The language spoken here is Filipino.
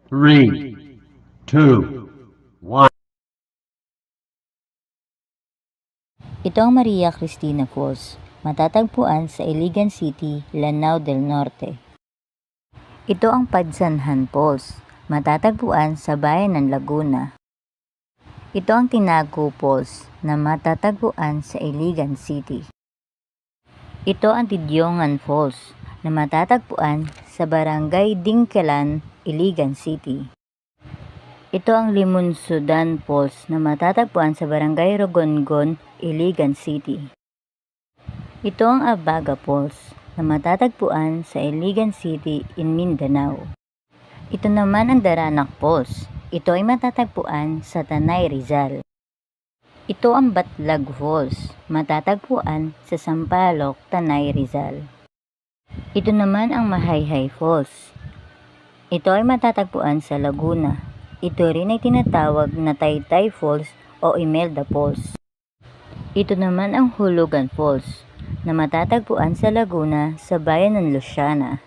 Three, two, one. Ito ang Maria Cristina Falls, matatagpuan sa Iligan City, Lanao del Norte. Ito ang Padsanhan Falls, matatagpuan sa bayan ng Laguna. Ito ang Tinago Falls na matatagpuan sa Iligan City. Ito ang Tidyongan Falls na matatagpuan sa Barangay Dingkelan, Iligan City. Ito ang Limunsudan Falls na matatagpuan sa Barangay Rogongon, Iligan City. Ito ang Abaga Falls na matatagpuan sa Iligan City in Mindanao. Ito naman ang Daranak Falls. Ito ay matatagpuan sa Tanay, Rizal. Ito ang Batlag Falls, matatagpuan sa Sampaloc, Tanay, Rizal. Ito naman ang Mahayhay Falls. Ito ay matatagpuan sa Laguna. Ito rin ay tinatawag na Taytay Falls o Imelda Falls. Ito naman ang Hulugan Falls, na matatagpuan sa Laguna sa bayan ng Luciana.